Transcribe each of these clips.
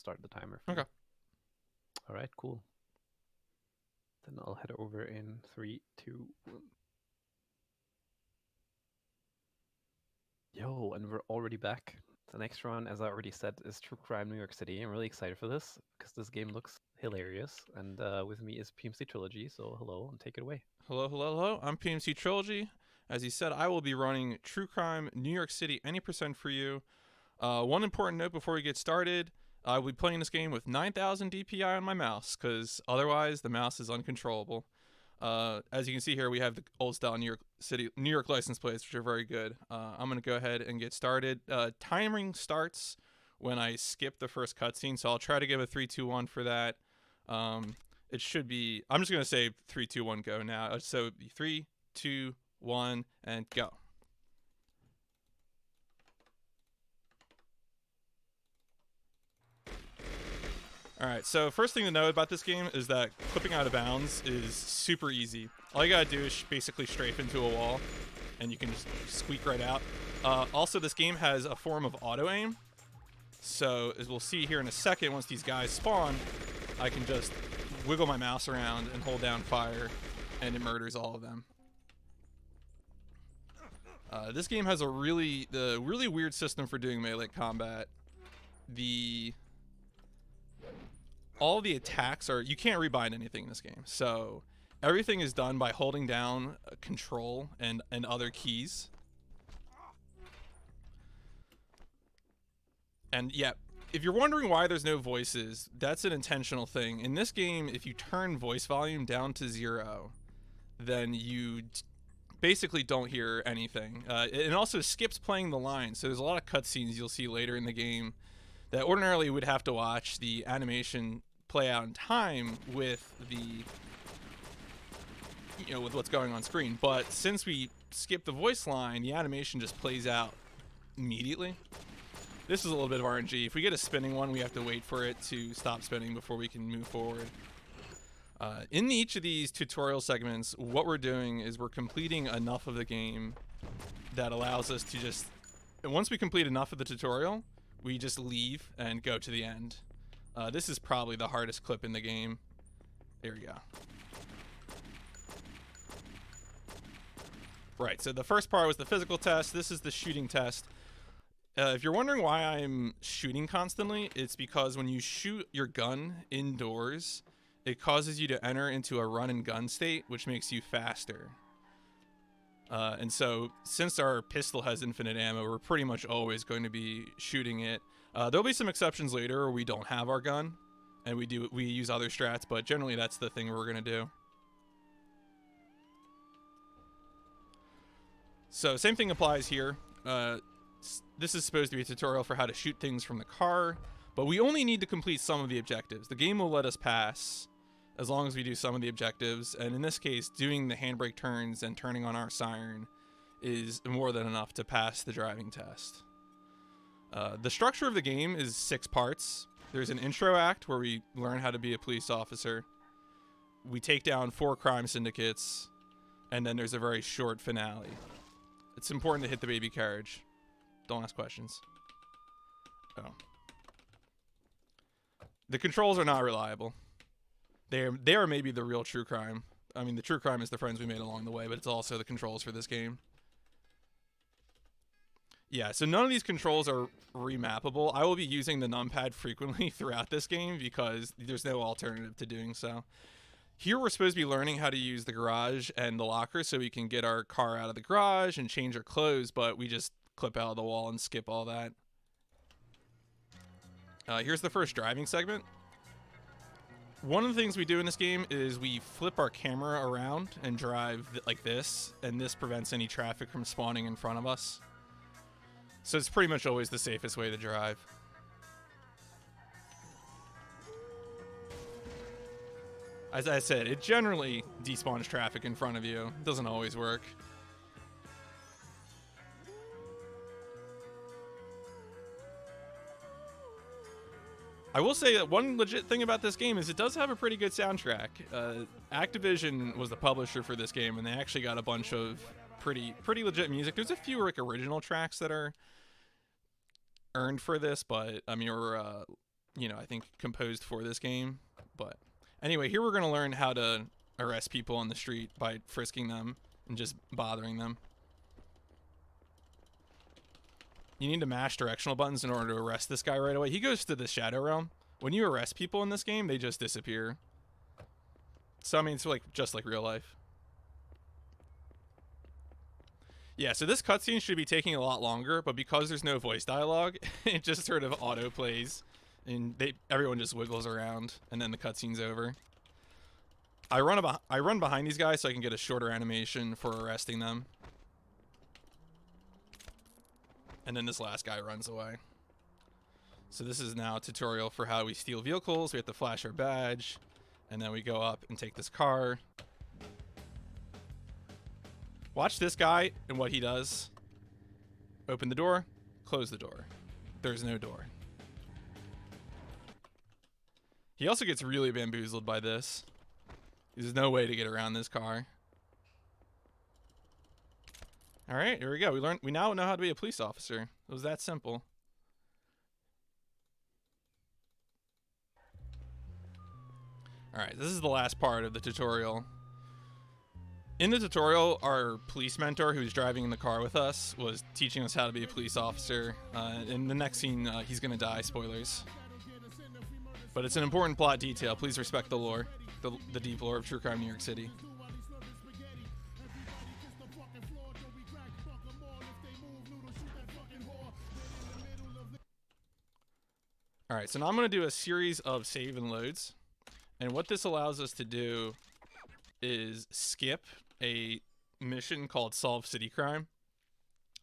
start the timer for Okay. you. All right, cool. Then I'll head over in 3, 2, 1. Yo, and we're already back. The next round, as I already said, is True Crime New York City. I'm really excited for this because this game looks hilarious. And with me is pmcTRILOGY, so hello and take it away. Hello, hello, hello. I'm pmcTRILOGY. As you said, I will be running True Crime New York City any percent for you. One important note before we get started, I will be playing this game with 9,000 DPI on my mouse, because otherwise the mouse is uncontrollable. As you can see here, we have the old style New York license plates, which are very good. I'm going to go ahead and get started. Timing starts when I skip the first cutscene, so I'll try to give a 3, 2, 1 for that. It should be, I'm just going to say 3, 2, 1, go now. So 3, 2, 1, and go. Alright, so first thing to know about this game is that clipping out of bounds is super easy. All you gotta do is basically strafe into a wall, and you can just squeak right out. Also, this game has a form of auto-aim, so as we'll see here in a second, once these guys spawn, I can just wiggle my mouse around and hold down fire, and it murders all of them. This game has a really weird system for doing melee combat. All the attacks are, you can't rebind anything in this game, so everything is done by holding down control and other keys. And yeah, if you're wondering why there's no voices, that's an intentional thing. In this game, if you turn voice volume down to 0, then you basically don't hear anything. It also skips playing the line, so there's a lot of cutscenes you'll see later in the game that ordinarily would have to watch the animation play out in time with with what's going on screen. But since we skip the voice line, the animation just plays out immediately. This is a little bit of RNG. If we get a spinning one, we have to wait for it to stop spinning before we can move forward. In each of these tutorial segments, what we're doing is we're completing enough of the game that allows us to just, once we complete enough of the tutorial, we just leave and go to the end. This is probably the hardest clip in the game. There we go. Right, so the first part was the physical test. This is the shooting test. If you're wondering why I'm shooting constantly, it's because when you shoot your gun indoors, it causes you to enter into a run and gun state, which makes you faster. And so, since our pistol has infinite ammo, we're pretty much always going to be shooting it. There'll be some exceptions later where we don't have our gun, and we use other strats, but generally that's the thing we're gonna do. So same thing applies here. This is supposed to be a tutorial for how to shoot things from the car, but we only need to complete some of the objectives. The game will let us pass as long as we do some of the objectives, and in this case, doing the handbrake turns and turning on our siren is more than enough to pass the driving test. The structure of the game is 6 parts. There's an intro act where we learn how to be a police officer. We take down 4 crime syndicates, and then there's a very short finale. It's important to hit the baby carriage. Don't ask questions. Oh. The controls are not reliable. They are maybe the real true crime. I mean, the true crime is the friends we made along the way, but it's also the controls for this game. Yeah, so none of these controls are remappable. I will be using the numpad frequently throughout this game because there's no alternative to doing so. Here we're supposed to be learning how to use the garage and the locker so we can get our car out of the garage and change our clothes, but we just clip out of the wall and skip all that. Here's the first driving segment. One of the things we do in this game is we flip our camera around and drive like this, and this prevents any traffic from spawning in front of us. So it's pretty much always the safest way to drive. As I said, it generally despawns traffic in front of you. It doesn't always work. I will say that one legit thing about this game is it does have a pretty good soundtrack. Activision was the publisher for this game, and they actually got a bunch of pretty legit music. There's a few like original tracks that are earned for this, but I mean, you know, I think composed for this game. But anyway, here we're going to learn how to arrest people on the street by frisking them and just bothering them. You need to mash directional buttons in order to arrest this guy right away. He goes to the Shadow Realm. When you arrest people in this game, they just disappear. So, I mean, it's like just like real life. Yeah, so this cutscene should be taking a lot longer, but because there's no voice dialogue, it just sort of auto plays, and everyone just wiggles around, and then the cutscene's over. I run behind these guys so I can get a shorter animation for arresting them. And then this last guy runs away. So this is now a tutorial for how we steal vehicles. We have to flash our badge, and then we go up and take this car. Watch this guy and what he does. Open the door, close the door. There's no door. He also gets really bamboozled by this. There's no way to get around this car. All right, here we go. We now know how to be a police officer. It was that simple. All right, this is the last part of the tutorial. In the tutorial, our police mentor who's driving in the car with us was teaching us how to be a police officer. In the next scene, he's gonna die, spoilers. But it's an important plot detail. Please respect the lore, the deep lore of True Crime New York City. All right, so now I'm gonna do a series of save and loads. And what this allows us to do is skip a mission called Solve City Crime.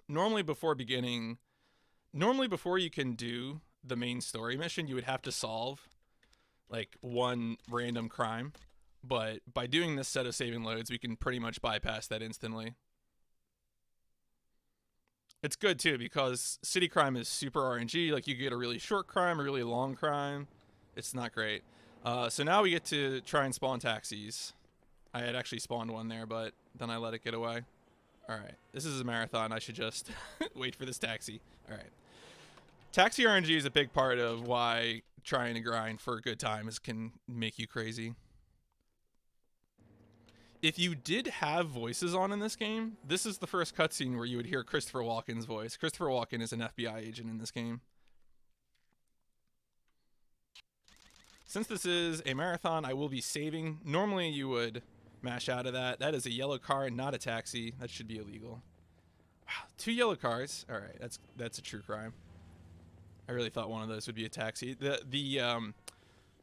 Normally before you can do the main story mission, you would have to solve like one random crime. But by doing this set of save and loads, we can pretty much bypass that instantly. It's good too because city crime is super RNG. Like you get a really short crime, a really long crime. It's not great. So now we get to try and spawn taxis. I had actually spawned one there, but then I let it get away. All right, this is a marathon. I should just wait for this taxi. All right. Taxi RNG is a big part of why trying to grind for a good time can make you crazy. If you did have voices on in this game, this is the first cutscene where you would hear Christopher Walken's voice. Christopher Walken is an FBI agent in this game. Since this is a marathon, I will be saving. Normally you would mash out of that. That is a yellow car, not a taxi. That should be illegal. Wow, 2 yellow cars. All right, that's a true crime. I really thought one of those would be a taxi. The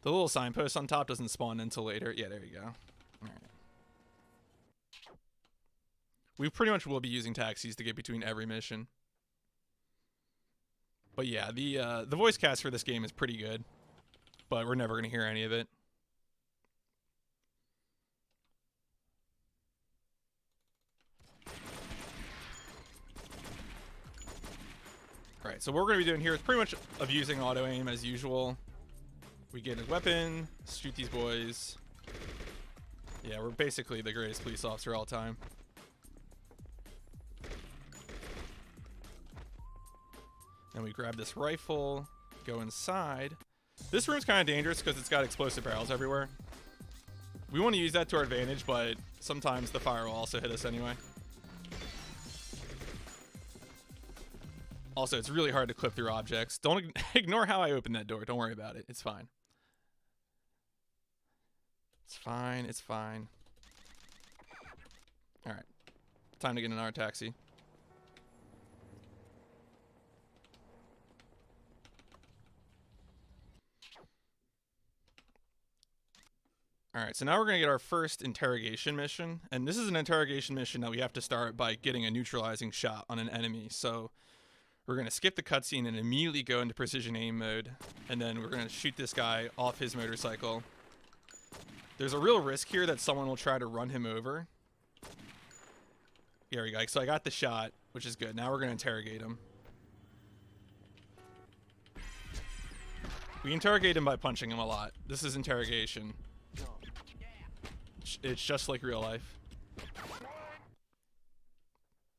little signpost on top doesn't spawn until later. Yeah, there you go. All right. We pretty much will be using taxis to get between every mission. But yeah, the voice cast for this game is pretty good. But we're never going to hear any of it. Alright, so what we're going to be doing here is pretty much abusing auto-aim as usual. We get a weapon, shoot these boys. Yeah, we're basically the greatest police officer of all time. And we grab this rifle, go inside. This room's kind of dangerous because it's got explosive barrels everywhere. We want to use that to our advantage, but sometimes the fire will also hit us anyway. Also, it's really hard to clip through objects. Don't ignore how I opened that door. Don't worry about it. It's fine. It's fine. It's fine. All right. Time to get in our taxi. All right, so now we're going to get our first interrogation mission. And this is an interrogation mission that we have to start by getting a neutralizing shot on an enemy. So we're going to skip the cutscene and immediately go into precision aim mode. And then we're going to shoot this guy off his motorcycle. There's a real risk here that someone will try to run him over. Here we go. So I got the shot, which is good. Now we're going to interrogate him. We interrogate him by punching him a lot. This is interrogation. It's just like real life.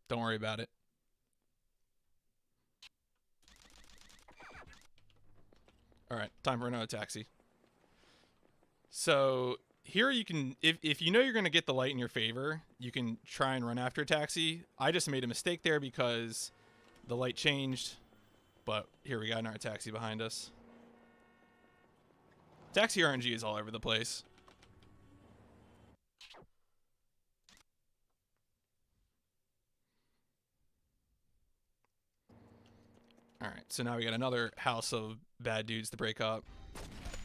Don't worry about it. All right, time for another taxi. So here you can, if you know you're going to get the light in your favor, you can try and run after a taxi. I just made a mistake there because the light changed, but here we got another taxi behind us. Taxi RNG is all over the place. All right, so now we got another house of bad dudes to break up.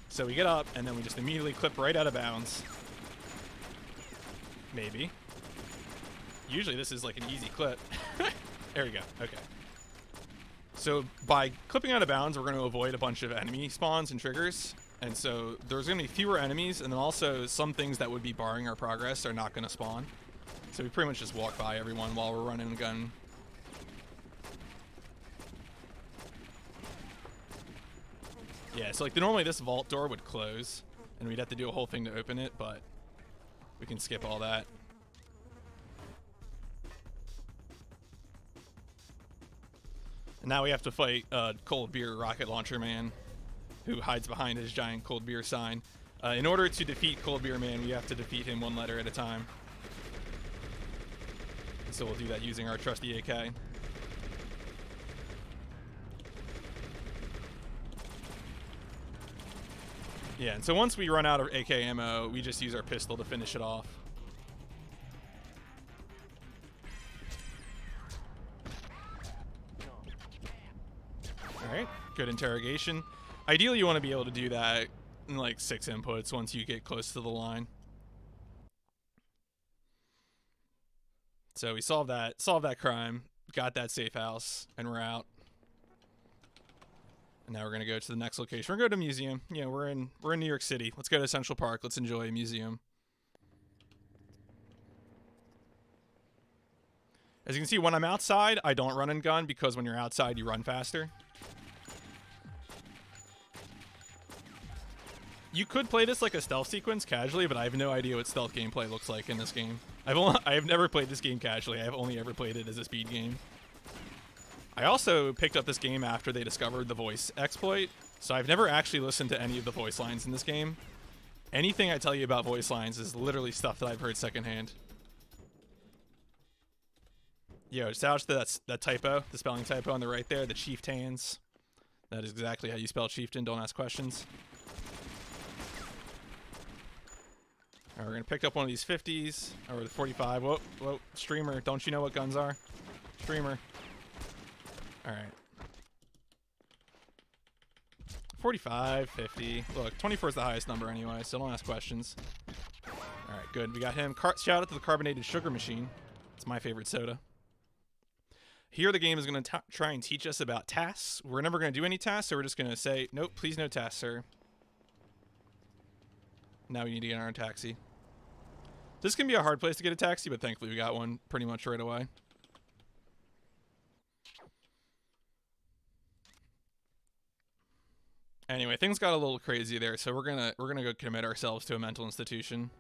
So we get up, and then we just immediately clip right out of bounds. Maybe. Usually this is like an easy clip. There we go. Okay. So by clipping out of bounds, we're going to avoid a bunch of enemy spawns and triggers. And so there's going to be fewer enemies, and then also some things that would be barring our progress are not going to spawn. So we pretty much just walk by everyone while we're running a gun. Yeah, so like normally this vault door would close, and we'd have to do a whole thing to open it, but we can skip all that. And now we have to fight Cold Beer Rocket Launcher Man, who hides behind his giant Cold Beer sign. In order to defeat Cold Beer Man, we have to defeat him one letter at a time. So we'll do that using our trusty AK. Yeah, and so once we run out of AK ammo, we just use our pistol to finish it off. Alright, good interrogation. Ideally, you want to be able to do that in like 6 inputs once you get close to the line. So we solved that crime, got that safe house, and we're out. And now we're gonna go to the next location. We're gonna go to a museum. Yeah, we're in New York City. Let's go to Central Park. Let's enjoy a museum. As you can see, when I'm outside, I don't run and gun because when you're outside, you run faster. You could play this like a stealth sequence casually, but I have no idea what stealth gameplay looks like in this game. I have never played this game casually. I have only ever played it as a speed game. I also picked up this game after they discovered the voice exploit, so I've never actually listened to any of the voice lines in this game. Anything I tell you about voice lines is literally stuff that I've heard secondhand. Yo, just ouch that typo, the spelling typo on the right there, the chieftains. That is exactly how you spell chieftain, don't ask questions. Alright, we're gonna pick up one of these 50s, or the 45. Whoa, whoa, streamer, don't you know what guns are? Streamer. Alright. 45, 50. Look, 24 is the highest number anyway, so don't ask questions. Alright, good. We got him. Shout out to the carbonated sugar machine. It's my favorite soda. Here the game is going to try and teach us about tasks. We're never going to do any tasks, so we're just going to say, nope, please no tasks, sir. Now we need to get our own taxi. This can be a hard place to get a taxi, but thankfully we got one pretty much right away. Anyway, things got a little crazy there, so we're gonna go commit ourselves to a mental institution.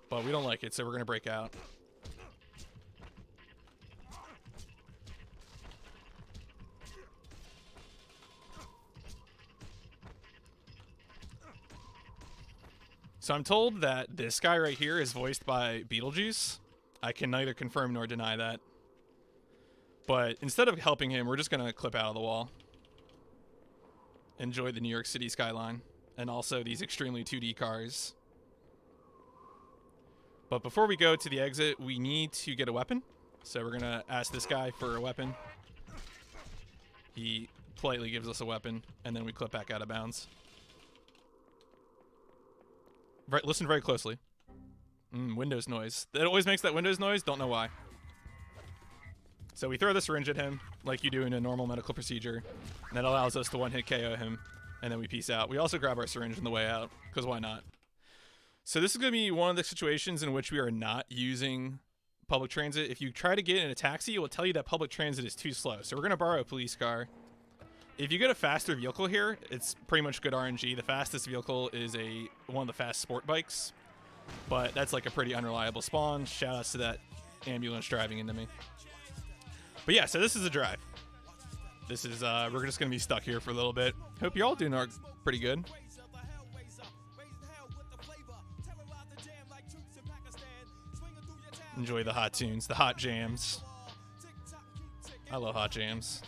But we don't like it, so we're gonna break out. So I'm told that this guy right here is voiced by Beetlejuice. I can neither confirm nor deny that. But instead of helping him, we're just going to clip out of the wall. Enjoy the New York City skyline. And also these extremely 2D cars. But before we go to the exit, we need to get a weapon. So we're going to ask this guy for a weapon. He politely gives us a weapon. And then we clip back out of bounds. Right, listen very closely. Windows noise. It always makes that Windows noise. Don't know why. So we throw the syringe at him, like you do in a normal medical procedure, and that allows us to one-hit KO him, and then we peace out. We also grab our syringe on the way out, because why not? So this is going to be one of the situations in which we are not using public transit. If you try to get in a taxi, it will tell you that public transit is too slow. So we're going to borrow a police car. If you get a faster vehicle here, it's pretty much good RNG. The fastest vehicle is one of the fast sport bikes, but that's like a pretty unreliable spawn. Shout outs to that ambulance driving into me. But yeah, so this is a drive. This is we're just gonna be stuck here for a little bit. Hope you all doing pretty good. Enjoy the hot tunes, the hot jams. I love hot jams.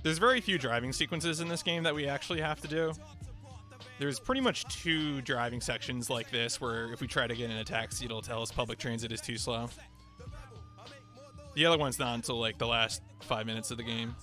There's very few driving sequences in this game that we actually have to do. There's pretty much 2 driving sections like this where if we try to get in a taxi, it'll tell us public transit is too slow. The other one's not until like the last 5 minutes of the game.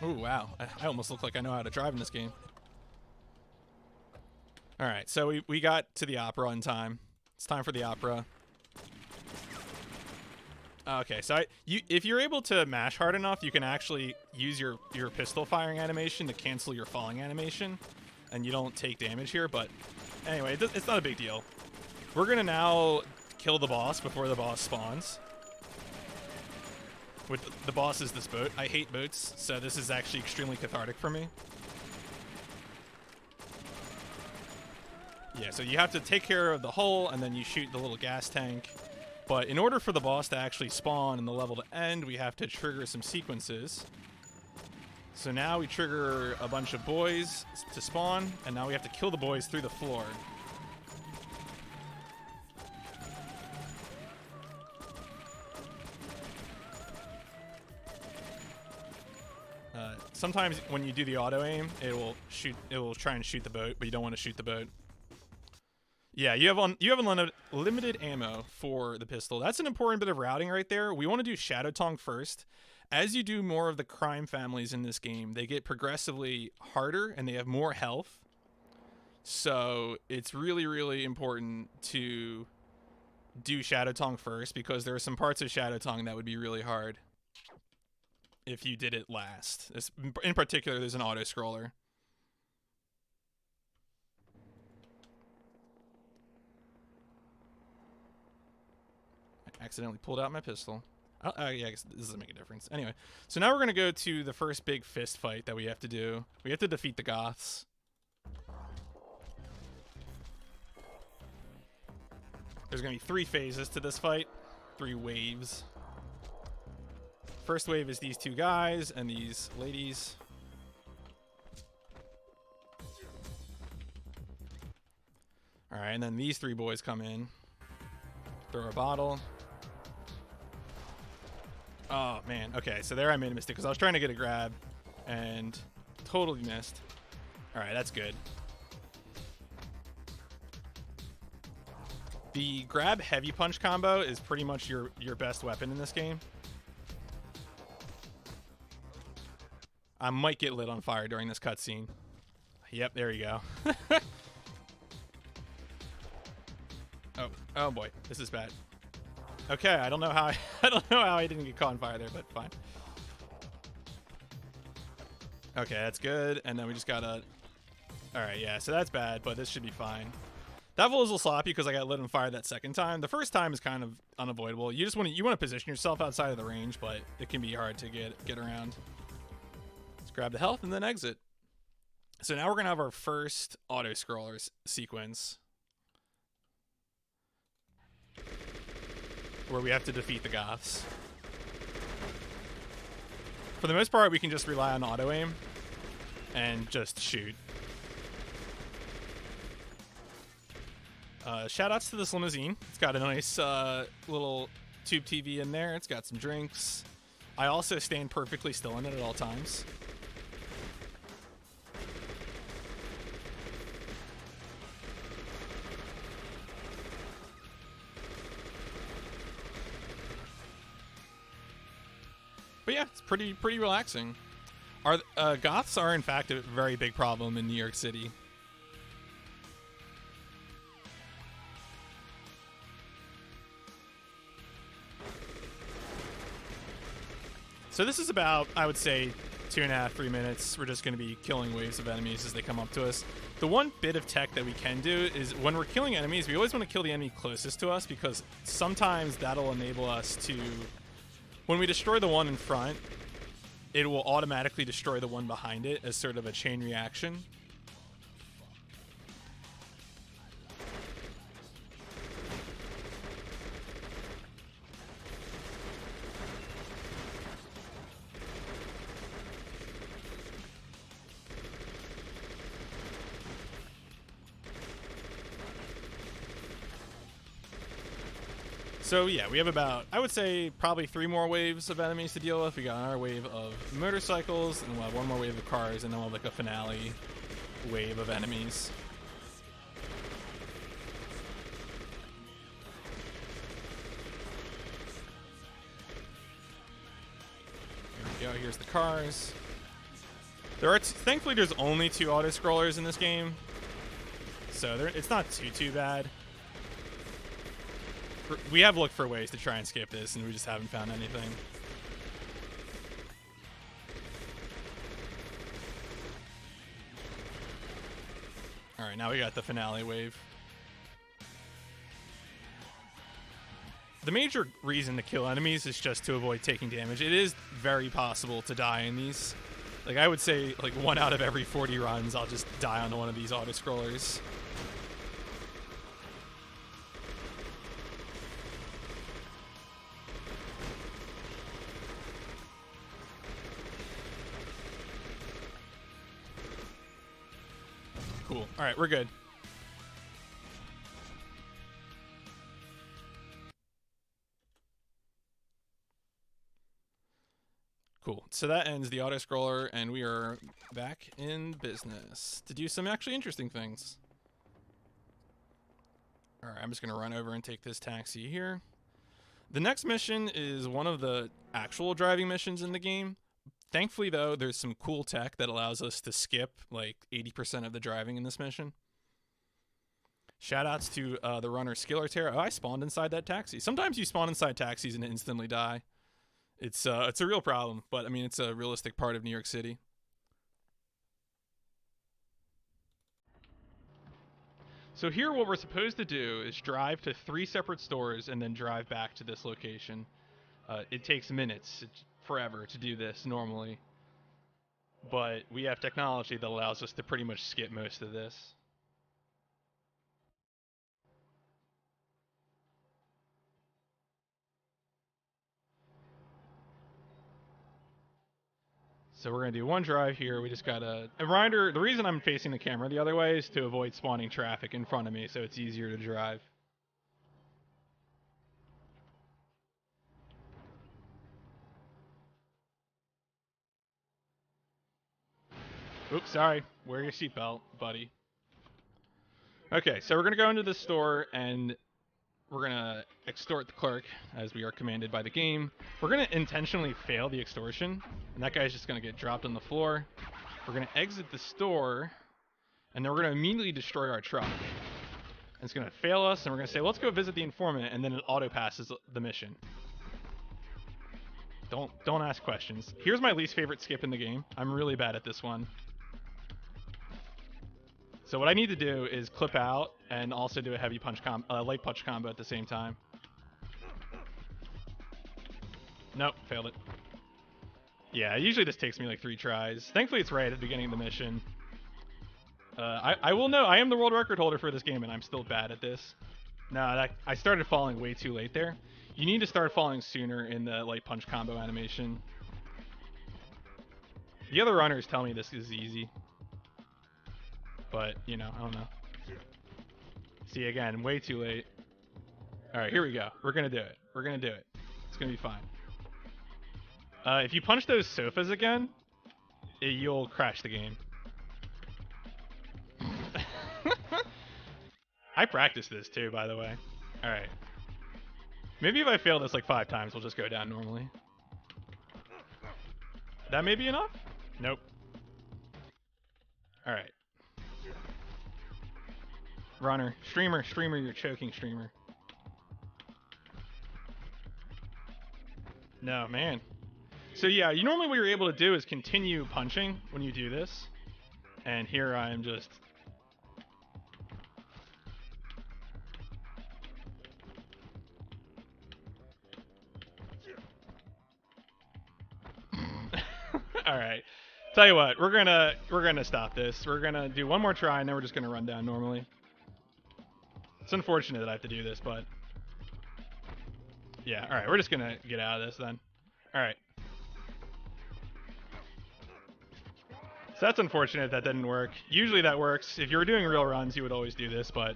Ooh, wow. I almost look like I know how to drive in this game. Alright, so we got to the opera in time. It's time for the opera. Okay, so if you're able to mash hard enough, you can actually use your pistol firing animation to cancel your falling animation, and you don't take damage here, but anyway, it's not a big deal. We're going to now kill the boss before the boss spawns. The boss is this boat. I hate boats, so this is actually extremely cathartic for me. Yeah, so you have to take care of the hull, and then you shoot the little gas tank. But in order for the boss to actually spawn and the level to end, we have to trigger some sequences. So now we trigger a bunch of boys to spawn, and now we have to kill the boys through the floor. Sometimes when you do the auto aim, it will try and shoot the boat, but you don't want to shoot the boat. Yeah, you have limited ammo for the pistol. That's an important bit of routing right there. We want to do Shadow Tong first. As you do more of the crime families in this game, they get progressively harder and they have more health. So it's really, really important to do Shadow Tong first, because there are some parts of Shadow Tong that would be really hard if you did it last. In particular, there's an autoscroller. I accidentally pulled out my pistol. Yeah, I guess this doesn't make a difference. Anyway, so now we're going to go to the first big fist fight that we have to do. We have to defeat the Goths. There's going to be 3 phases to this fight. 3 waves. First wave is these 2 guys and these ladies. Alright, and then these 3 boys come in. Throw a bottle. Oh, man. Okay, so there I made a mistake because I was trying to get a grab and totally missed. Alright, that's good. The grab heavy punch combo is pretty much your best weapon in this game. I might get lit on fire during this cutscene. Yep, there you go. Oh boy, this is bad. Okay, I don't know how I didn't get caught on fire there, but fine. Okay, that's good. And then we just gotta. All right, yeah. So that's bad, but this should be fine. That was a little sloppy because I got lit on fire that second time. The first time is kind of unavoidable. You want to position yourself outside of the range, but it can be hard to get around. Let's grab the health and then exit. So now we're gonna have our first auto-scroller sequence, where we have to defeat the Goths. For the most part, we can just rely on auto aim and just shoot. Shoutouts to this limousine. It's got a nice little tube TV in there. It's got some drinks. I also stand perfectly still in it at all times. But yeah, it's pretty relaxing. Goths are in fact a very big problem in New York City. So this is about, I would say, 2.5, 3 minutes. We're just going to be killing waves of enemies as they come up to us. The one bit of tech that we can do is when we're killing enemies, we always want to kill the enemy closest to us, because sometimes that'll enable us to, when we destroy the one in front, it will automatically destroy the one behind it as sort of a chain reaction. So yeah, we have about, I would say, probably 3 more waves of enemies to deal with. We got another wave of motorcycles, and we'll have 1 more wave of cars, and then we'll have like a finale wave of enemies. Here we go, here's the cars. There are, thankfully there's only 2 autoscrollers in this game, so it's not too bad. We have looked for ways to try and skip this, and we just haven't found anything. Alright, now we got the finale wave. The major reason to kill enemies is just to avoid taking damage. It is very possible to die in these. Like, I would say, like, 1 out of every 40 runs, I'll just die on one of these autoscrollers. Cool. All right, we're good. Cool. So that ends the autoscroller, and we are back in business to do some actually interesting things. All right, I'm just going to run over and take this taxi here. The next mission is one of the actual driving missions in the game. Thankfully, though, there's some cool tech that allows us to skip like 80% of the driving in this mission. Shoutouts to the runner Skiller Terra. Oh, I spawned inside that taxi. Sometimes you spawn inside taxis and instantly die. It's a real problem, but I mean, it's a realistic part of New York City. So here, what we're supposed to do is drive to 3 separate stores and then drive back to this location. It takes minutes. It's forever to do this normally, but we have technology that allows us to pretty much skip most of this. So we're gonna do 1 drive here. We just got a reminder. The reason I'm facing the camera the other way is to avoid spawning traffic in front of me, so it's easier to drive. Oops, sorry. Wear your seatbelt, buddy. Okay, so we're going to go into the store, and we're going to extort the clerk, as we are commanded by the game. We're going to intentionally fail the extortion, and that guy's just going to get dropped on the floor. We're going to exit the store, and then we're going to immediately destroy our truck. And it's going to fail us, and we're going to say, let's go visit the informant, and then it auto-passes the mission. Don't ask questions. Here's my least favorite skip in the game. I'm really bad at this one. So what I need to do is clip out and also do a heavy punch light punch combo at the same time. Nope, failed it. Yeah, usually this takes me like 3 tries. Thankfully it's right at the beginning of the mission. I will know, I am the world record holder for this game and I'm still bad at this. No, I started falling way too late there. You need to start falling sooner in the light punch combo animation. The other runners tell me this is easy. But, you know, I don't know. See, again, way too late. Alright, here we go. We're gonna do it. We're gonna do it. It's gonna be fine. If you punch those sofas again, you'll crash the game. I practiced this too, by the way. Alright. Maybe if I fail this like 5 times, we'll just go down normally. That may be enough? Nope. Alright. Runner. Streamer, you're choking, streamer. No, man. So yeah, normally what you're able to do is continue punching when you do this. And here I am just All right. Tell you what, we're gonna stop this. We're gonna do one more try, and then we're just gonna run down normally. It's unfortunate that I have to do this, but yeah. All right, we're just gonna get out of this then. All right. So that's unfortunate that didn't work. Usually that works. If you were doing real runs, you would always do this, but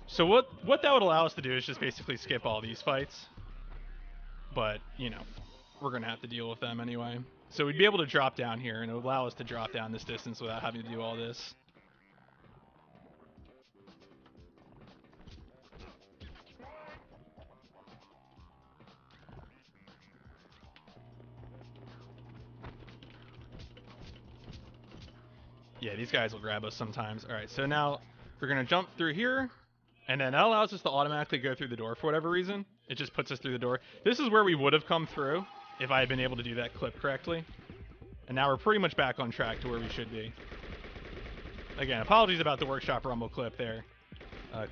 so what that would allow us to do is just basically skip all these fights. But, you know, we're going to have to deal with them anyway. So we'd be able to drop down here, and it would allow us to drop down this distance without having to do all this. Yeah, these guys will grab us sometimes. All right, so now we're going to jump through here, and then that allows us to automatically go through the door for whatever reason. It just puts us through the door. This is where we would have come through if I had been able to do that clip correctly. And now we're pretty much back on track to where we should be. Again, apologies about the Workshop Rumble clip there.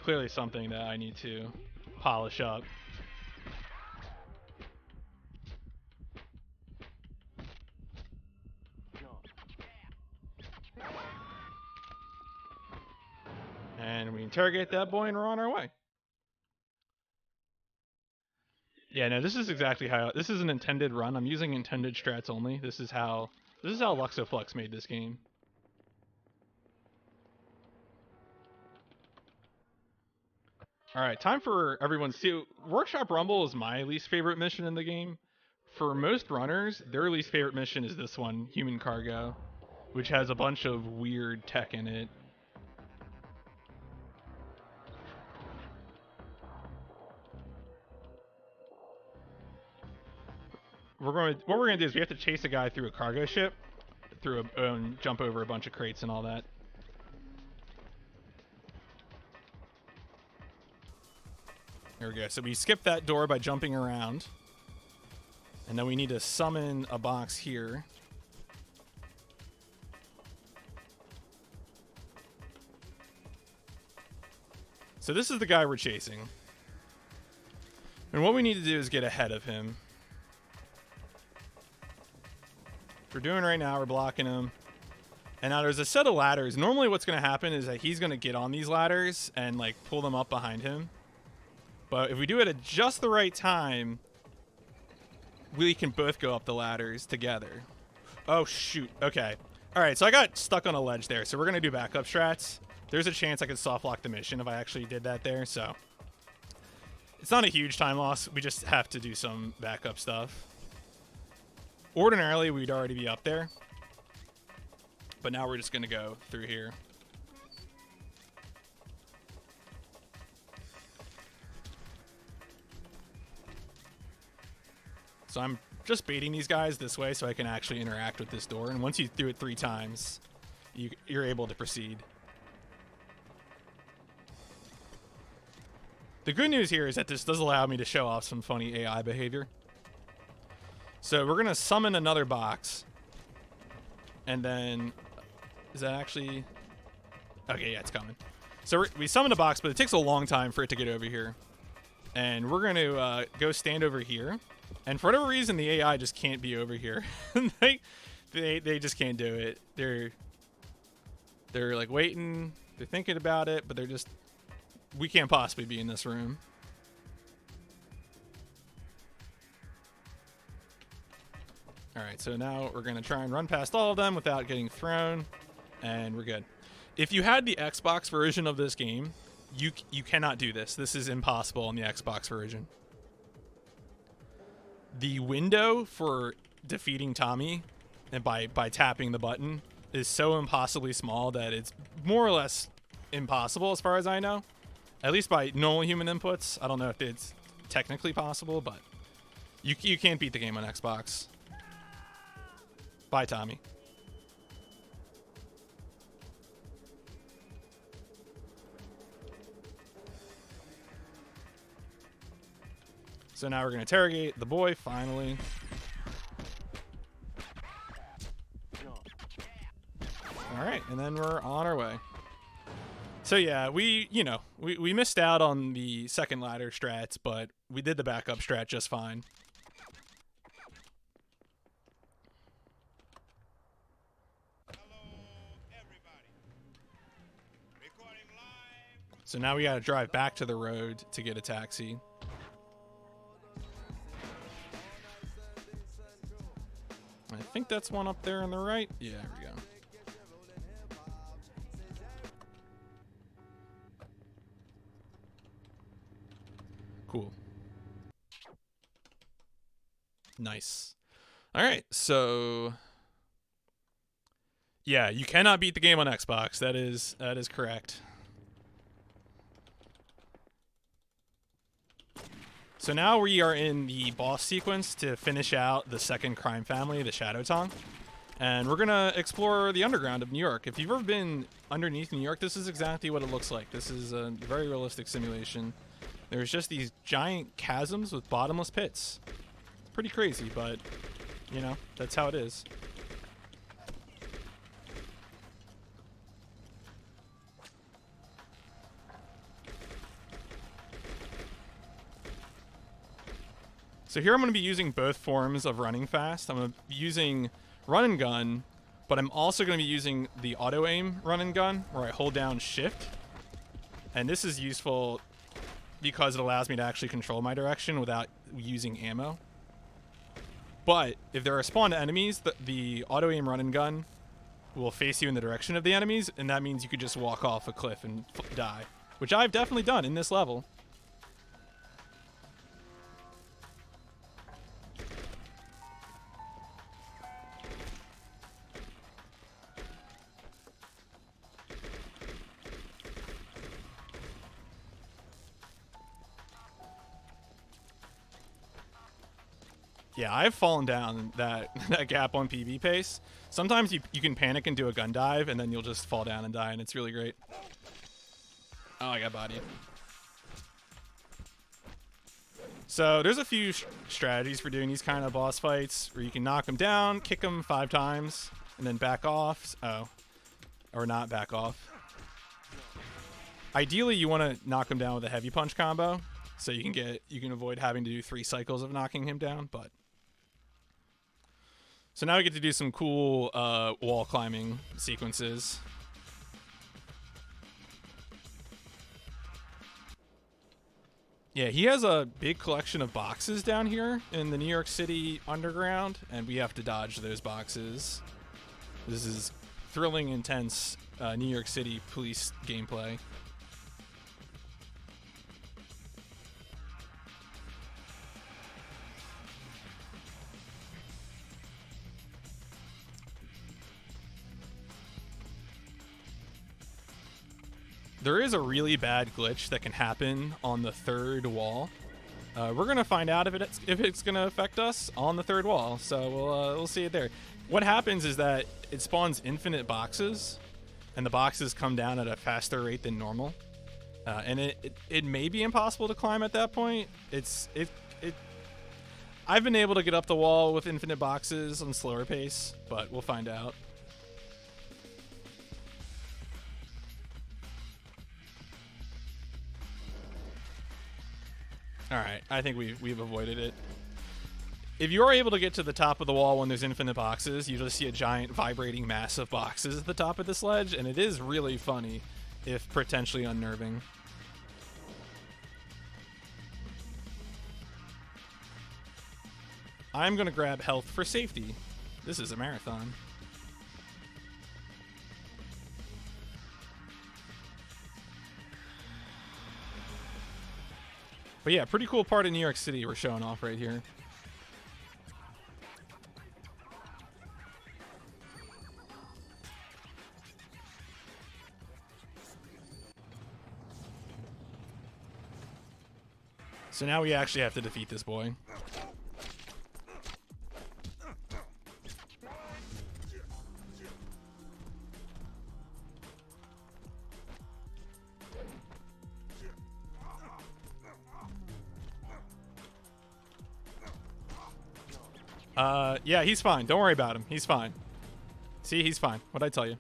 Clearly something that I need to polish up. And we interrogate that boy and we're on our way. Yeah, no, this is exactly how, this is an intended run. I'm using intended strats only. This is how Luxoflux made this game. All right, time for everyone to Workshop Rumble is my least favorite mission in the game. For most runners, their least favorite mission is this one, Human Cargo, which has a bunch of weird tech in it. What we're gonna do is we have to chase a guy through a cargo ship, and jump over a bunch of crates and all that. There we go. So we skip that door by jumping around. And then we need to summon a box here. So this is the guy we're chasing. And what we need to do is get ahead of him. What we're doing right now, we're blocking him. And now there's a set of ladders. Normally what's going to happen is that he's going to get on these ladders and like pull them up behind him. But if we do it at just the right time, we can both go up the ladders together. Oh, shoot. Okay. All right, so I got stuck on a ledge there, so we're going to do backup strats. There's a chance I could soft lock the mission if I actually did that there, so it's not a huge time loss. We just have to do some backup stuff. Ordinarily, we'd already be up there, but now we're just going to go through here. So I'm just baiting these guys this way so I can actually interact with this door. And once you do it 3 times, you're able to proceed. The good news here is that this does allow me to show off some funny AI behavior. So we're going to summon another box. And then... Is that actually... Okay, yeah, it's coming. So we summoned a box, but it takes a long time for it to get over here. And we're going to go stand over here. And for whatever reason, the AI just can't be over here. they just can't do it. They're like waiting. They're thinking about it, but they're just... We can't possibly be in this room. All right, so now we're going to try and run past all of them without getting thrown, and we're good. If you had the Xbox version of this game, you cannot do this. This is impossible on the Xbox version. The window for defeating Tommy and by tapping the button is so impossibly small that it's more or less impossible as far as I know. At least by normal human inputs. I don't know if it's technically possible, but you can't beat the game on Xbox. Bye, Tommy. So now we're going to interrogate the boy, finally. All right, and then we're on our way. So yeah, we missed out on the second ladder strats, but we did the backup strat just fine. So now we got to drive back to the road to get a taxi. I think that's one up there on the right. Yeah, there we go. Cool. Nice. All right, so yeah, you cannot beat the game on Xbox. That is correct. So now we are in the boss sequence to finish out the second crime family, the Shadow Tong. And we're going to explore the underground of New York. If you've ever been underneath New York, this is exactly what it looks like. This is a very realistic simulation. There's just these giant chasms with bottomless pits. It's pretty crazy, but, you know, that's how it is. So here I'm going to be using both forms of running fast. I'm going to be using run and gun, but I'm also going to be using the auto aim run and gun where I hold down shift. And this is useful because it allows me to actually control my direction without using ammo. But if there are spawned enemies, the auto aim run and gun will face you in the direction of the enemies, and that means you could just walk off a cliff and die, which I've definitely done in this level. Yeah, I've fallen down that gap on PB pace. Sometimes you can panic and do a gun dive, and then you'll just fall down and die, and it's really great. Oh, I got bodied. So there's a few strategies for doing these kind of boss fights, where you can knock them down, kick them 5 times, and then back off. Oh, or not back off. Ideally, you want to knock them down with a heavy punch combo, so you can avoid having to do 3 cycles of knocking him down, but. So now we get to do some cool wall climbing sequences. Yeah, he has a big collection of boxes down here in the New York City underground, and we have to dodge those boxes. This is thrilling, intense New York City police gameplay. There is a really bad glitch that can happen on the 3rd wall. We're gonna find out if it's gonna affect us on the 3rd wall. So we'll see it there. What happens is that it spawns infinite boxes, and the boxes come down at a faster rate than normal. And it may be impossible to climb at that point. I've been able to get up the wall with infinite boxes on slower pace, but we'll find out. Alright, I think we've avoided it. If you're able to get to the top of the wall when there's infinite boxes, you just see a giant vibrating mass of boxes at the top of this ledge, and it is really funny, if potentially unnerving. I'm gonna grab health for safety. This is a marathon. But yeah, pretty cool part of New York City we're showing off right here. So now we actually have to defeat this boy. Yeah, he's fine. Don't worry about him. He's fine. See, he's fine. What'd I tell you?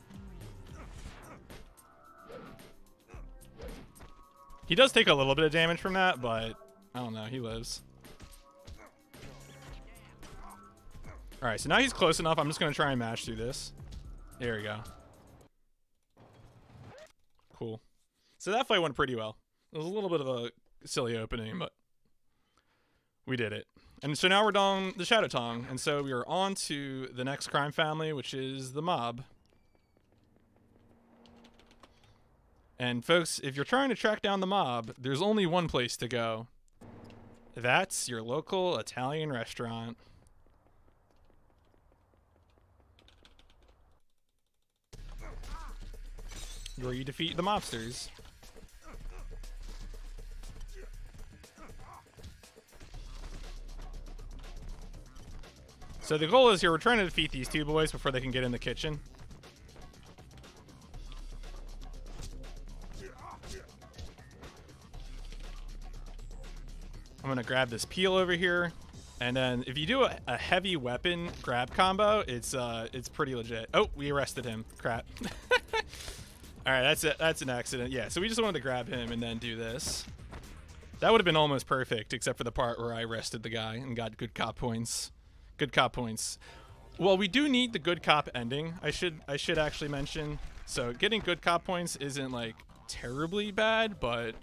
He does take a little bit of damage from that, but I don't know. He lives. All right, so now he's close enough. I'm just going to try and mash through this. There we go. Cool. So that fight went pretty well. It was a little bit of a silly opening, but we did it. And so now we're down the Shadow Tong, and so we are on to the next crime family, which is the mob. And folks, if you're trying to track down the mob, there's only one place to go. That's your local Italian restaurant. Where you defeat the mobsters. So the goal is here, we're trying to defeat these two boys before they can get in the kitchen. I'm gonna grab this peel over here, and then if you do a heavy weapon grab combo, it's pretty legit. Oh, we arrested him. Crap. All right, that's an accident. Yeah, so we just wanted to grab him and then do this. That would have been almost perfect, except for the part where I arrested the guy and got good cop points. Good cop points. Well, we do need the good cop ending. I should actually mention. So getting good cop points isn't like terribly bad, but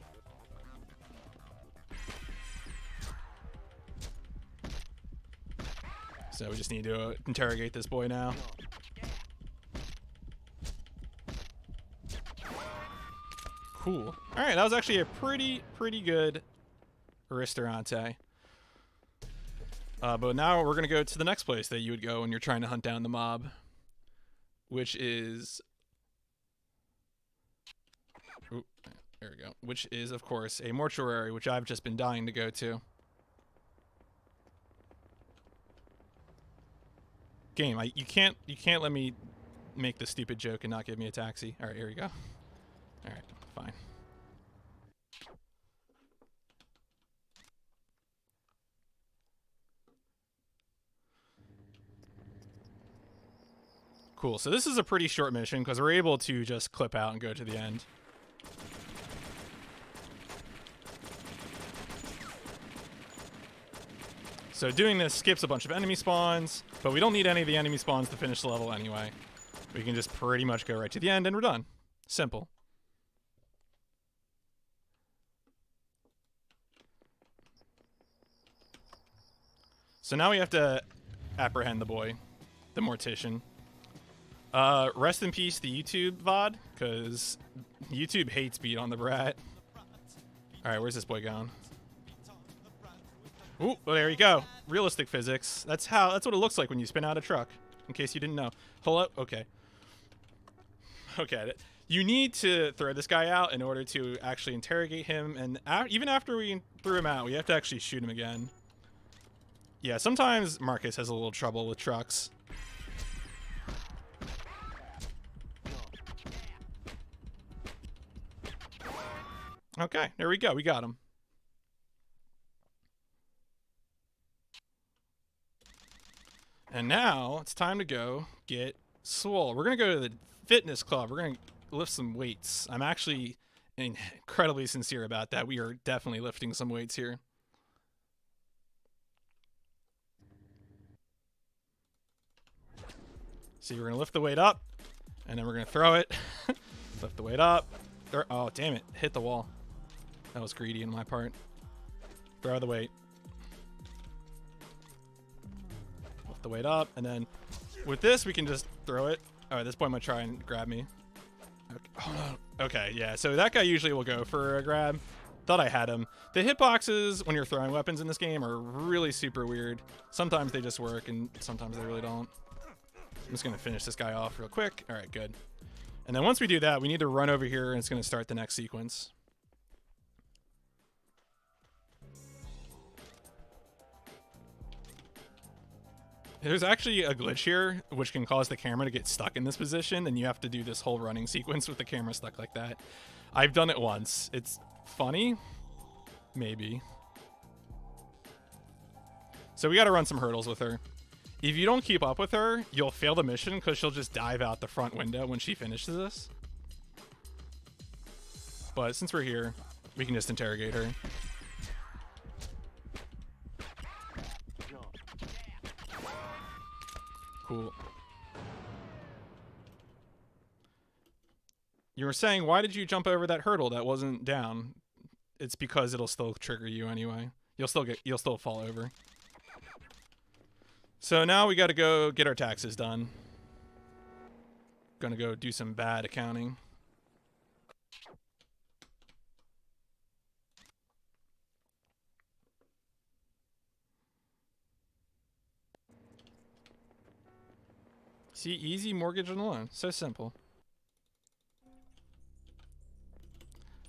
so we just need to interrogate this boy now. Cool. All right, that was actually a pretty good ristorante. But now we're gonna go to the next place that you would go when you're trying to hunt down the mob, which is, ooh, there we go. Which is, of course, a mortuary, which I've just been dying to go to. Game, you can't let me make this stupid joke and not give me a taxi. All right, here we go. All right, fine. Cool, so this is a pretty short mission because we're able to just clip out and go to the end. So doing this skips a bunch of enemy spawns, but we don't need any of the enemy spawns to finish the level anyway. We can just pretty much go right to the end and we're done. Simple. So now we have to apprehend the boy, the mortician. Rest in peace, the YouTube VOD, because YouTube hates beat on the brat. All right, where's this boy going? Ooh, well, there you go. Realistic physics. That's what it looks like when you spin out a truck. In case you didn't know. Hello. Okay. Okay. You need to throw this guy out in order to actually interrogate him, and even after we threw him out, we have to actually shoot him again. Yeah, sometimes Marcus has a little trouble with trucks. Okay, there we go. We got him. And now it's time to go get swole. We're going to go to the fitness club. We're going to lift some weights. I'm actually incredibly sincere about that. We are definitely lifting some weights here. See, we're going to lift the weight up, and then we're going to throw it. Lift the weight up. Oh, damn it. Hit the wall. That was greedy on my part. Throw the weight. Lift the weight up, and then with this, we can just throw it. Oh, this boy might try and grab me. Okay. Oh, no. Okay, yeah. So that guy usually will go for a grab. Thought I had him. The hitboxes when you're throwing weapons in this game are really super weird. Sometimes they just work, and sometimes they really don't. I'm just going to finish this guy off real quick. All right, good. And then once we do that, we need to run over here, and it's going to start the next sequence. There's actually a glitch here, which can cause the camera to get stuck in this position, and you have to do this whole running sequence with the camera stuck like that. I've done it once. It's funny. Maybe. So we got to run some hurdles with her. if you don't keep up with her, you'll fail the mission because she'll just dive out the front window when she finishes this. But since we're here, we can just interrogate her. Cool. You were saying, why did you jump over that hurdle that wasn't down? It's because it'll still trigger you anyway. You'll still fall over. So now we got to go get our taxes done. Gonna go do some bad accounting. See, easy mortgage and loan. So simple.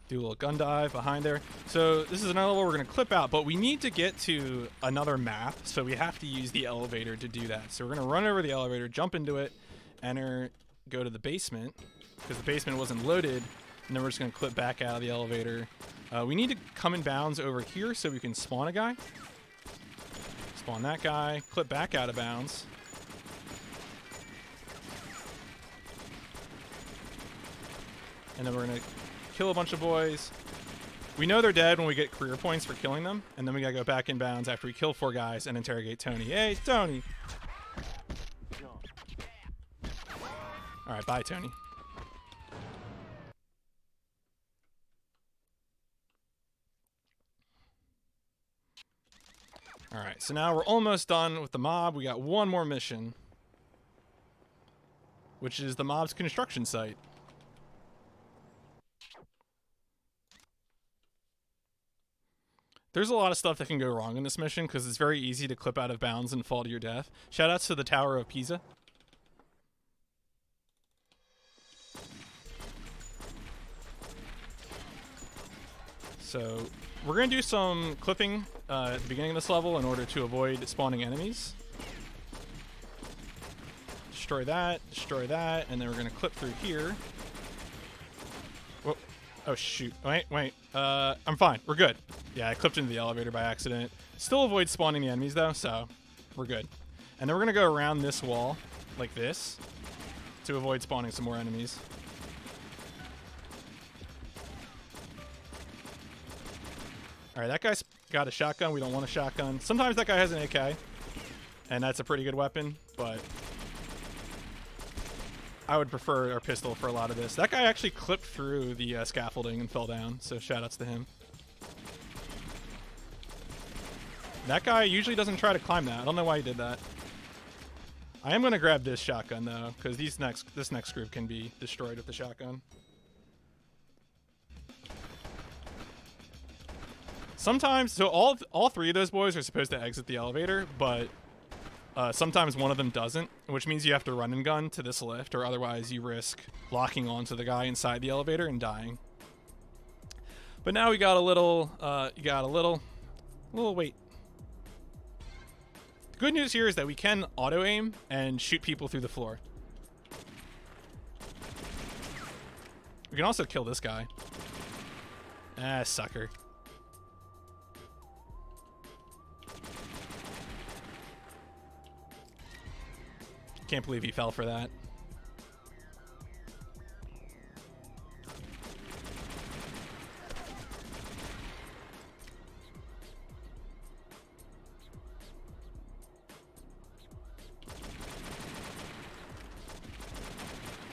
Do a little gun dive behind there. So this is another level we're going to clip out, but we need to get to another map, so we have to use the elevator to do that. So we're going to run over the elevator, jump into it, enter, go to the basement, because the basement wasn't loaded, and then we're just going to clip back out of the elevator. We need to come in bounds over here so we can spawn a guy. Spawn that guy, clip back out of bounds. And then we're going to kill a bunch of boys. We know they're dead when we get career points for killing them, and then we gotta go back in bounds after we kill 4 guys and interrogate Tony. Hey, Tony! Alright, bye, Tony. Alright, so now we're almost done with the mob. We got one more mission, which is the mob's construction site. There's a lot of stuff that can go wrong in this mission because it's very easy to clip out of bounds and fall to your death. Shoutouts to the Tower of Pisa. So we're going to do some clipping at the beginning of this level in order to avoid spawning enemies. Destroy that, and then we're going to clip through here. Whoa. Oh, shoot. Wait. I'm fine. We're good. Yeah, I clipped into the elevator by accident. Still avoid spawning the enemies, though, so we're good. And then we're going to go around this wall, like this, to avoid spawning some more enemies. Alright, that guy's got a shotgun. We don't want a shotgun. Sometimes that guy has an AK, and that's a pretty good weapon, but I would prefer our pistol for a lot of this. That guy actually clipped through the scaffolding and fell down, so shoutouts to him. That guy usually doesn't try to climb that. I don't know why he did that. I am going to grab this shotgun, though, because this next group can be destroyed with the shotgun. Sometimes, so all 3 of those boys are supposed to exit the elevator, but sometimes one of them doesn't, which means you have to run and gun to this lift, or otherwise you risk locking onto the guy inside the elevator and dying. But now we got a little wait. The good news here is that we can auto-aim and shoot people through the floor. We can also kill this guy. Ah, sucker. Can't believe he fell for that.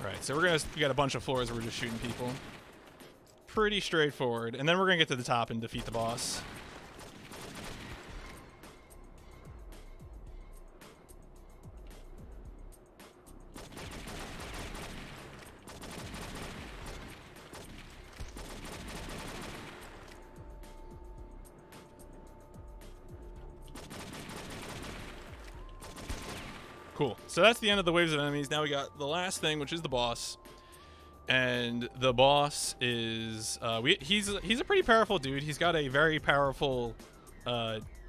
Alright, so we got a bunch of floors where we're just shooting people. Pretty straightforward. And then we're gonna get to the top and defeat the boss. Cool. So that's the end of the waves of enemies. Now we got the last thing, which is the boss. And the boss is he's a pretty powerful dude. He's got a very powerful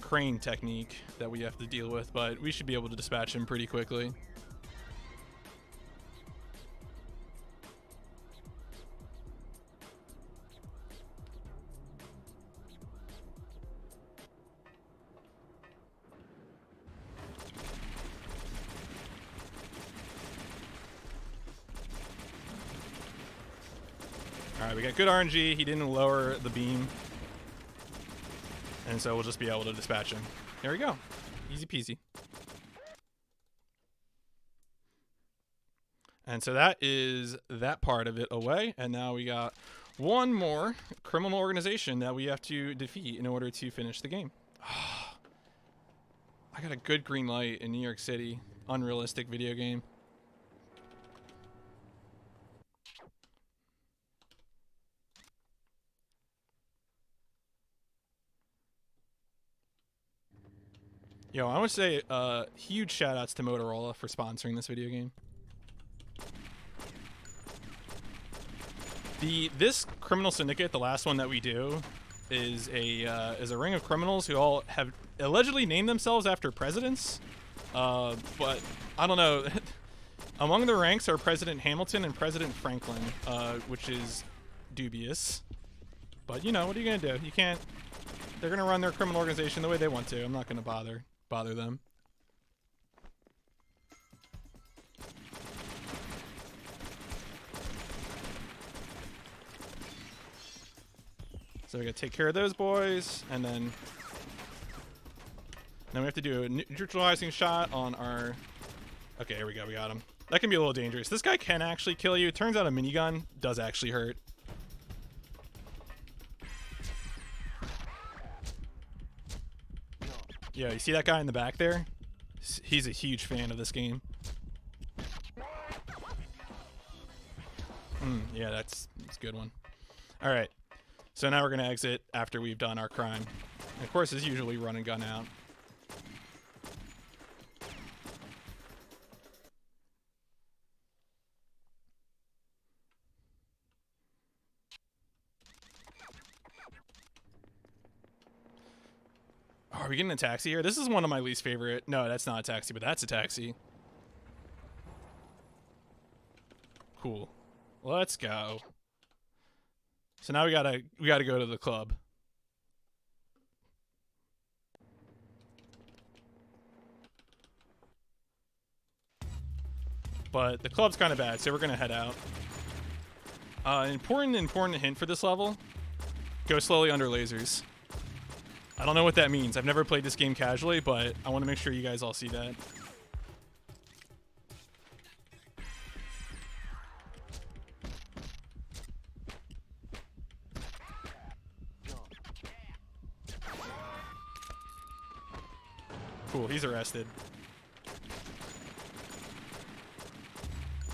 crane technique that we have to deal with, but we should be able to dispatch him pretty quickly. Alright, we got good RNG. He didn't lower the beam. And so we'll just be able to dispatch him. There we go. Easy peasy. And so that is that part of it away. And now we got one more criminal organization that we have to defeat in order to finish the game. I got a good green light in New York City. Unrealistic video game. Yo, I want to say huge shout outs to Motorola for sponsoring this video game. This criminal syndicate, the last one that we do, is a ring of criminals who all have allegedly named themselves after presidents. But I don't know. Among the ranks are President Hamilton and President Franklin, which is dubious. But you know, what are you gonna do? You can't. They're gonna run their criminal organization the way they want to. I'm not gonna bother them. So we gotta take care of those boys, and then we have to do a neutralizing shot on our... Okay, here we go, we got him. That can be a little dangerous. This guy can actually kill you. It turns out a minigun does actually hurt. Yeah, you see that guy in the back there? He's a huge fan of this game. Yeah, that's a good one. All right, so now we're gonna exit after we've done our crime. And of course, as usual, we run and gun out. Oh, are we getting a taxi here? This is one of my least favorite. No, that's not a taxi, but that's a taxi. Cool. Let's go. So now we gotta go to the club. But the club's kind of bad, so we're gonna head out. Important hint for this level: go slowly under lasers. I don't know what that means. I've never played this game casually, but I want to make sure you guys all see that. Cool, he's arrested.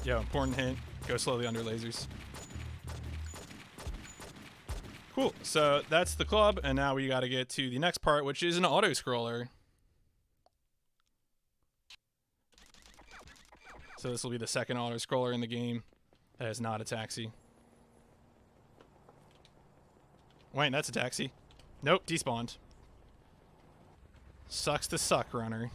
Yeah, important hint. Go slowly under lasers. Cool, so that's the club, and now we gotta get to the next part, which is an autoscroller. So this will be the second autoscroller in the game that is not a taxi. Wait, that's a taxi. Nope, despawned. Sucks to suck, runner.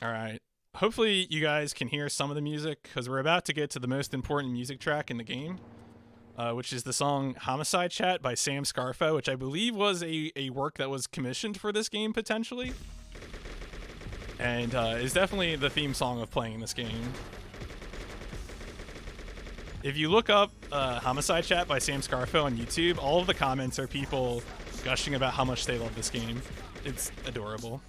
Alright. Hopefully you guys can hear some of the music, because we're about to get to the most important music track in the game, which is the song Homicide Chat by Sam Scarfo, which I believe was a work that was commissioned for this game, potentially. And is definitely the theme song of playing this game. If you look up Homicide Chat by Sam Scarfo on YouTube, all of the comments are people gushing about how much they love this game. It's adorable.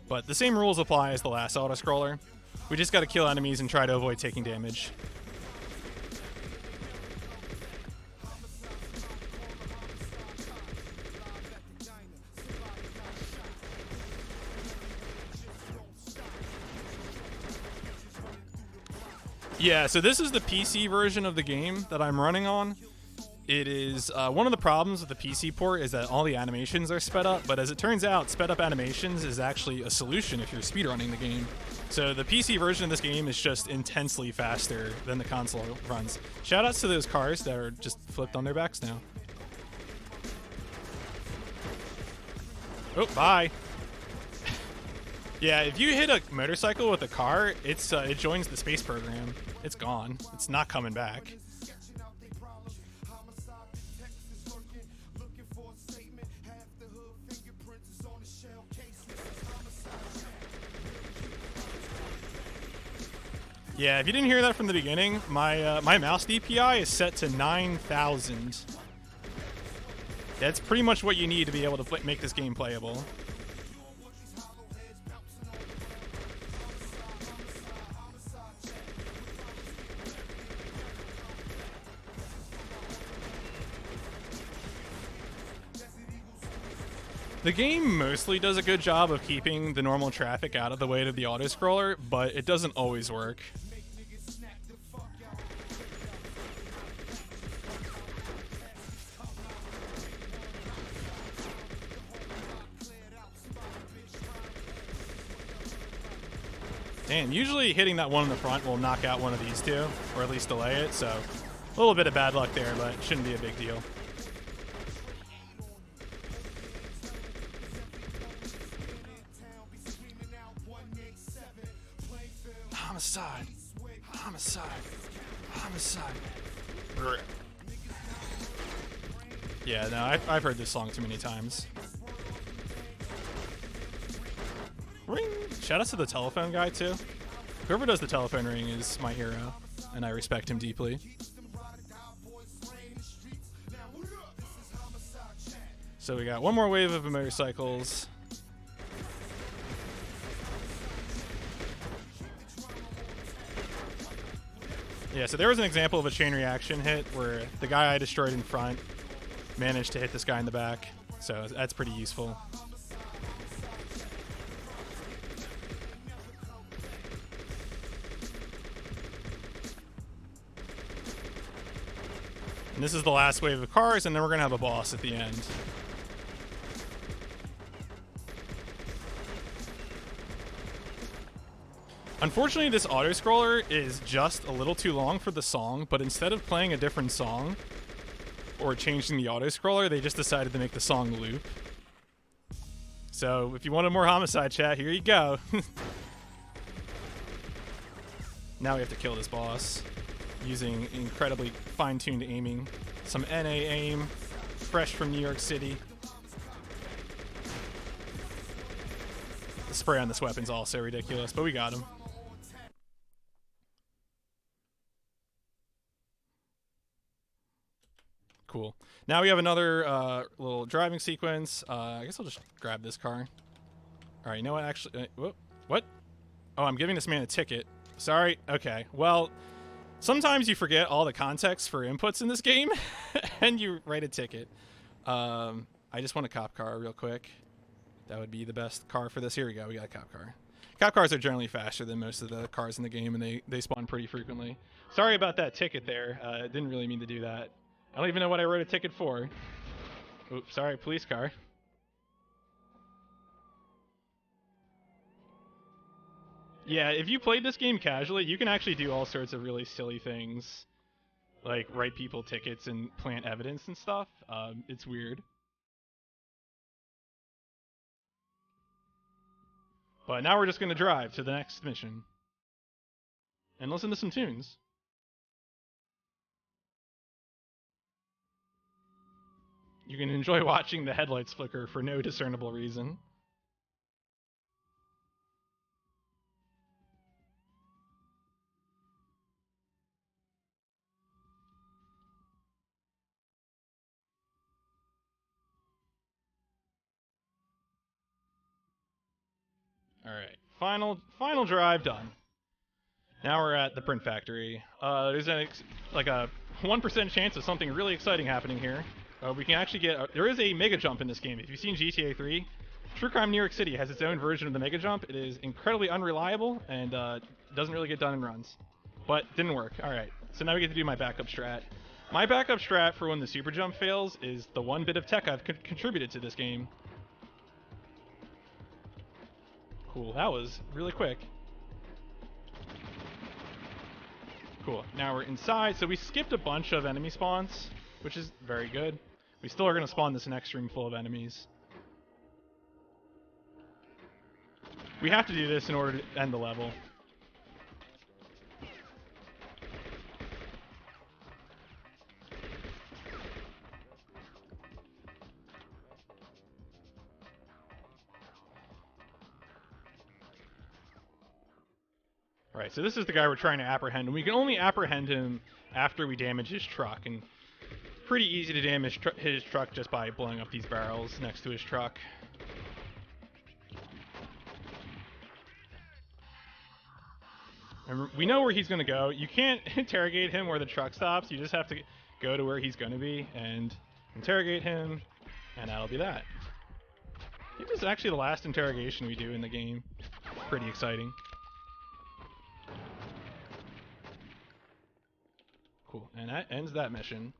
But the same rules apply as the last autoscroller. We just gotta kill enemies and try to avoid taking damage. Yeah, so this is the PC version of the game that I'm running on. It is, one of the problems with the PC port is that all the animations are sped up, but as it turns out, sped up animations is actually a solution if you're speedrunning the game. So the PC version of this game is just intensely faster than the console runs. Shoutouts to those cars that are just flipped on their backs now. Oh, bye. Yeah, if you hit a motorcycle with a car, it joins the space program. It's gone. It's not coming back. Yeah, if you didn't hear that from the beginning, my my mouse DPI is set to 9,000. That's pretty much what you need to be able to make this game playable. The game mostly does a good job of keeping the normal traffic out of the way to the autoscroller, but it doesn't always work. Damn, usually hitting that one in the front will knock out one of these two, or at least delay it, so a little bit of bad luck there, but it shouldn't be a big deal. Homicide. Homicide. Homicide. Yeah, no, I've heard this song too many times. Ring! Shout out to the telephone guy, too. Whoever does the telephone ring is my hero, and I respect him deeply. So we got one more wave of motorcycles. Yeah, so there was an example of a chain reaction hit where the guy I destroyed in front managed to hit this guy in the back. So that's pretty useful. And this is the last wave of cars, and then we're going to have a boss at the end. Unfortunately, this autoscroller is just a little too long for the song, but instead of playing a different song or changing the autoscroller, they just decided to make the song loop. So if you wanted more homicide chat, here you go. Now we have to kill this boss using incredibly fine-tuned aiming. Some NA aim, fresh from New York City. The spray on this weapon's also ridiculous, but we got him. Cool. Now we have another little driving sequence. I guess I'll just grab this car. All right, you know what? Actually, what? Oh, I'm giving this man a ticket. Sorry. Okay. Well, sometimes you forget all the context for inputs in this game, and you write a ticket. I just want a cop car real quick. That would be the best car for this. Here we go. We got a cop car. Cop cars are generally faster than most of the cars in the game, and they spawn pretty frequently. Sorry about that ticket there. Didn't really mean to do that. I don't even know what I wrote a ticket for. Oops, sorry, police car. Yeah, if you played this game casually, you can actually do all sorts of really silly things. Like write people tickets and plant evidence and stuff. It's weird. But now we're just going to drive to the next mission. And listen to some tunes. You can enjoy watching the headlights flicker for no discernible reason. Alright, final drive done. Now we're at the print factory. There's a 1% chance of something really exciting happening here. We can actually get... there is a mega jump in this game. If you've seen GTA 3, True Crime New York City has its own version of the mega jump. It is incredibly unreliable and doesn't really get done in runs. But didn't work. Alright, so now we get to do my backup strat. My backup strat for when the super jump fails is the one bit of tech I've contributed to this game. Cool, that was really quick. Cool, now we're inside, so we skipped a bunch of enemy spawns, which is very good. We still are going to spawn this next ring full of enemies. We have to do this in order to end the level. All right, so this is the guy we're trying to apprehend, and we can only apprehend him after we damage his truck. And pretty easy to damage his truck just by blowing up these barrels next to his truck. And we know where he's going to go. You can't interrogate him where the truck stops. You just have to go to where he's going to be and interrogate him, and that'll be that. I think this is actually the last interrogation we do in the game. Pretty exciting. Cool, and that ends that mission.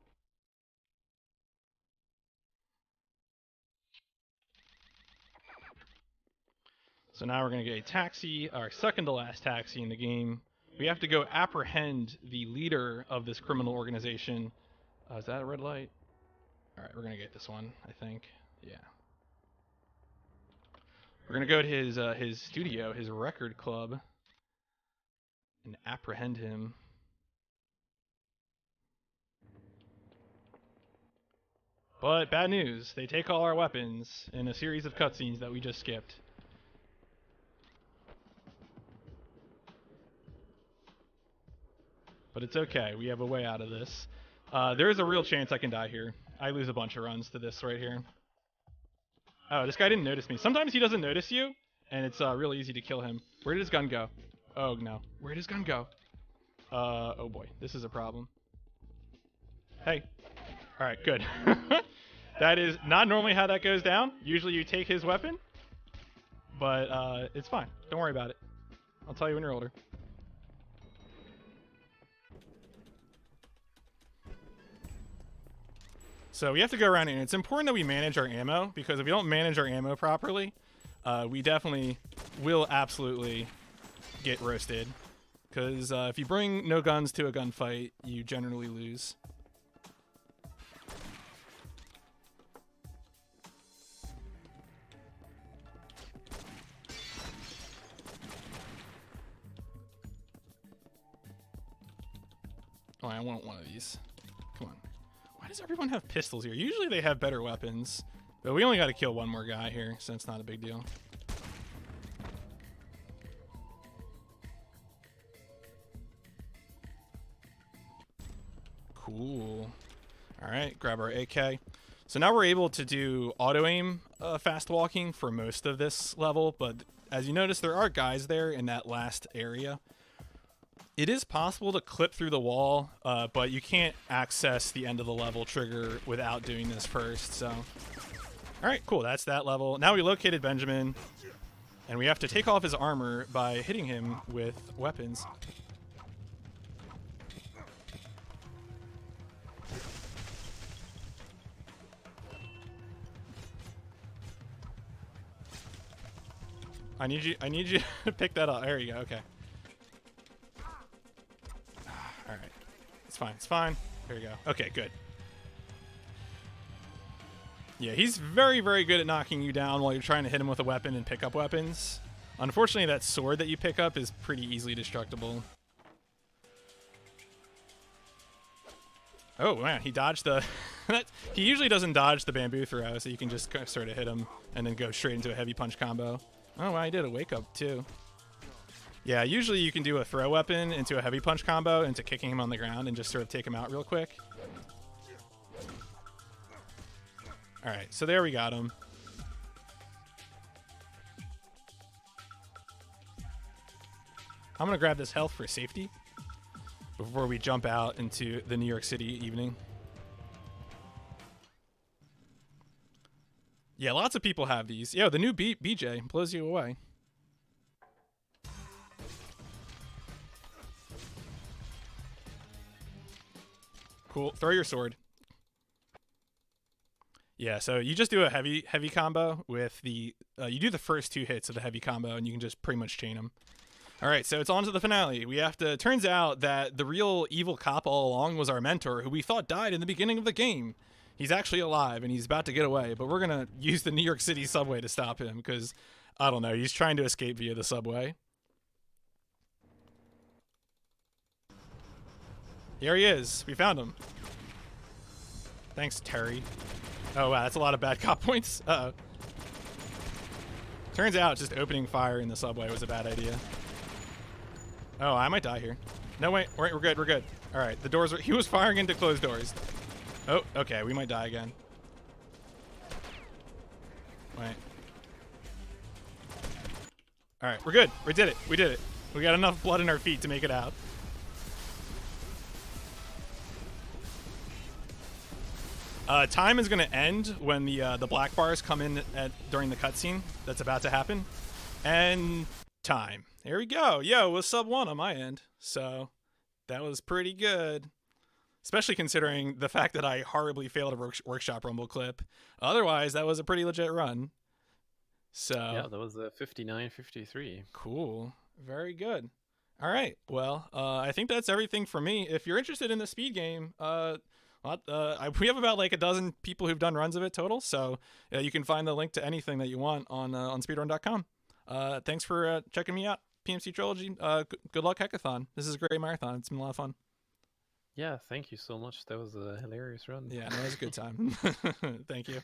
So now we're going to get a taxi, our second to last taxi in the game. We have to go apprehend the leader of this criminal organization. Is that a red light? Alright, we're going to get this one, I think. Yeah. We're going to go to his studio, his record club, and apprehend him. But bad news, they take all our weapons in a series of cutscenes that we just skipped. But it's okay, we have a way out of this. There is a real chance I can die here. I lose a bunch of runs to this right here. Oh, this guy didn't notice me. Sometimes he doesn't notice you, and it's real easy to kill him. Where did his gun go? Oh, no. Where did his gun go? Oh boy, this is a problem. Hey. Alright, good. That is not normally how that goes down. Usually you take his weapon, but it's fine. Don't worry about it. I'll tell you when you're older. So we have to go around, and it's important that we manage our ammo, because if we don't manage our ammo properly, we definitely will absolutely get roasted. Because if you bring no guns to a gunfight, you generally lose. Oh, I want one of these. Come on. Why does everyone have pistols here? Usually they have better weapons. But we only got to kill one more guy here, so it's not a big deal. Cool. Alright, grab our AK. So now we're able to do auto-aim fast walking for most of this level, but as you notice, there are guys there in that last area. It is possible to clip through the wall, but you can't access the end of the level trigger without doing this first, so... Alright, cool, that's that level. Now we located Benjamin, and we have to take off his armor by hitting him with weapons. I need you to pick that up. There you go, okay. Alright. It's fine, it's fine. There you go. Okay, good. Yeah, he's very, very good at knocking you down while you're trying to hit him with a weapon and pick up weapons. Unfortunately, that sword that you pick up is pretty easily destructible. Oh, man, he dodged the... He usually doesn't dodge the bamboo throw, so you can just sort of hit him and then go straight into a heavy punch combo. Oh, wow, he did a wake-up, too. Yeah, usually you can do a throw weapon into a heavy punch combo into kicking him on the ground and just sort of take him out real quick. Alright, so there we got him. I'm gonna grab this health for safety before we jump out into the New York City evening. Yeah, lots of people have these. Yo, the new BJ blows you away. Cool. Throw your sword. Yeah, so you just do a heavy combo with the... you do the first two hits of the heavy combo, and you can just pretty much chain them. All right, so it's on to the finale. We have to... Turns out that the real evil cop all along was our mentor, who we thought died in the beginning of the game. He's actually alive, and he's about to get away, but we're going to use the New York City subway to stop him, because, I don't know, he's trying to escape via the subway. Here he is. We found him. Thanks, Terry. Oh, wow, that's a lot of bad cop points. Uh-oh. Turns out just opening fire in the subway was a bad idea. Oh, I might die here. No, wait. We're good. We're good. All right. The doors are... He was firing into closed doors. Oh, okay. We might die again. Wait. All right. We're good. We did it. We did it. We got enough blood in our feet to make it out. Time is going to end when the black bars come in during the cutscene that's about to happen. And time. There we go. Yo, it was sub 1 on my end. So that was pretty good. Especially considering the fact that I horribly failed a workshop rumble clip. Otherwise, that was a pretty legit run. So yeah, that was a 59-53. Cool. Very good. All right. Well, I think that's everything for me. If you're interested in the speed game, we have about like a dozen people who've done runs of it total, so you can find the link to anything that you want on speedrun.com. Thanks for checking me out, pmcTRILOGY. Good luck, Hackathon. This is a great marathon. It's been a lot of fun. Yeah, thank you so much. That was a hilarious run. Yeah, that was a good time. Thank you.